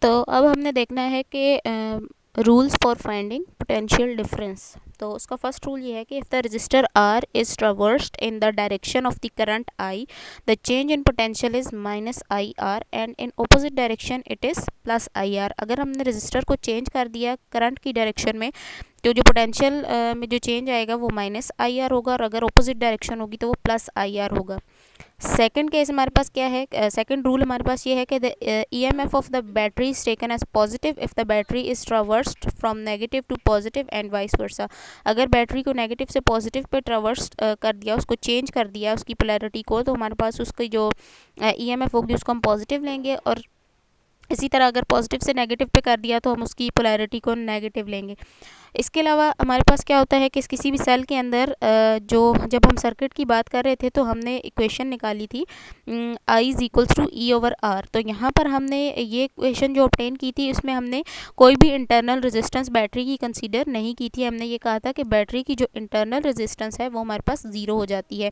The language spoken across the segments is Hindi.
तो अब हमने देखना है कि rules for finding potential difference. तो उसका फर्स्ट रूल ये है कि if the resistor R is traversed in the direction of the current I, the change in potential is minus I R and in opposite direction it is plus I R. अगर हमने रजिस्टर को चेंज कर दिया करंट की डायरेक्शन में, तो जो पोटेंशियल में जो चेंज आएगा वो माइनस आई आर होगा, और अगर ऑपोजिट डायरेक्शन होगी तो वो प्लस आई आर होगा। सेकंड केस हमारे पास क्या है, सेकंड रूल हमारे पास ये है कि the EMF of the battery is taken as positive if the battery is traversed from negative to positive and vice versa. अगर बैटरी को नेगेटिव से पॉजिटिव पे ट्रावर्स कर दिया, उसको चेंज कर दिया उसकी पोलैरिटी को, तो हमारे पास उसकी जो ईएमएफ होगी उसको हम पॉजिटिव लेंगे, और इसी तरह अगर पॉजिटिव से नेगेटिव पे कर दिया तो हम उसकी पोलैरिटी को नेगेटिव लेंगे। इसके अलावा हमारे पास क्या होता है कि किसी भी सेल के अंदर जब हम सर्किट की बात कर रहे थे तो हमने इक्वेशन निकाली थी I is equals to E over R. तो यहाँ पर हमने ये इक्वेशन जो ऑब्टेन की थी उसमें हमने कोई भी इंटरनल रेजिस्टेंस बैटरी की कंसीडर नहीं की थी। हमने ये कहा था कि बैटरी की जो इंटरनल रेजिस्टेंस है वो हमारे पास ज़ीरो हो जाती है,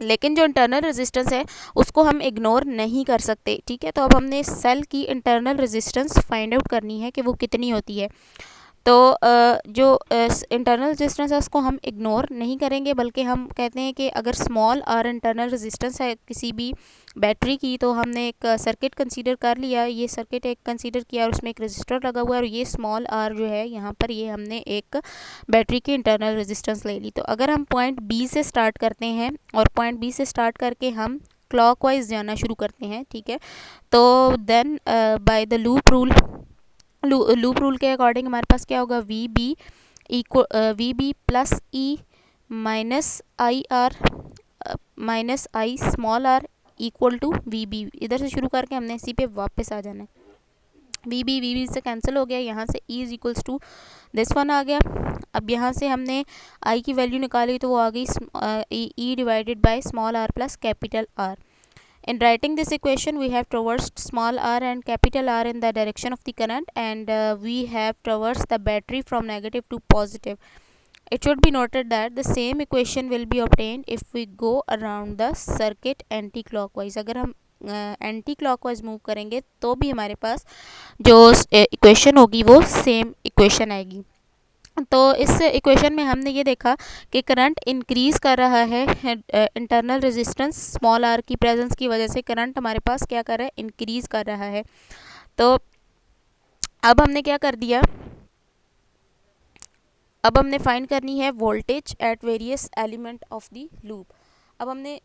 लेकिन जो इंटरनल रेजिस्टेंस है उसको हम इग्नोर नहीं कर सकते। ठीक है, तो अब हमने सेल की इंटरनल रेजिस्टेंस फाइंड आउट करनी है कि वो कितनी होती है। तो जो इंटरनल रेजिस्टेंस है उसको हम इग्नोर नहीं करेंगे, बल्कि हम कहते हैं कि अगर स्मॉल आर इंटरनल रेजिस्टेंस है किसी भी बैटरी की, तो हमने एक सर्किट कंसीडर कर लिया, ये सर्किट एक कंसीडर किया और उसमें एक रजिस्टर लगा हुआ है, और ये स्मॉल आर जो है यहाँ पर ये हमने एक बैटरी की इंटरनल रेजिस्टेंस ले ली। तो अगर हम पॉइंट बी से स्टार्ट करते हैं और पॉइंट बी से स्टार्ट करके हम क्लॉकवाइज जाना शुरू करते हैं, ठीक है, तो then by the loop rule के अकॉर्डिंग हमारे पास क्या होगा, V B V B plus E minus I R minus I small R equal to V B. इधर से शुरू करके हमने इसी पे वापस आ जाना है। वी बी से कैंसिल हो गया, यहाँ से E is equals to this one आ गया। अब यहाँ से हमने आई की वैल्यू निकाली तो वो आ गई E divided by small R plus capital R. In writing this equation, we have traversed small r and capital R in the direction of the current, and we have traversed the battery from negative to positive. It should be noted that the same equation will be obtained if we go around the circuit anti-clockwise. अगर हम एंटी क्लॉकवाइज मूव करेंगे तो भी हमारे पास जो इक्वेशन होगी वो सेम इक्वेशन आएगी। तो इस इक्वेशन में हमने ये देखा कि करंट इंक्रीज़ कर रहा है, इंटरनल रेजिस्टेंस स्मॉल आर की प्रेजेंस की वजह से करंट हमारे पास क्या कर रहा है, इंक्रीज़ कर रहा है। तो अब हमने क्या कर दिया, अब हमने फाइंड करनी है voltage at various element of the loop. अब हमने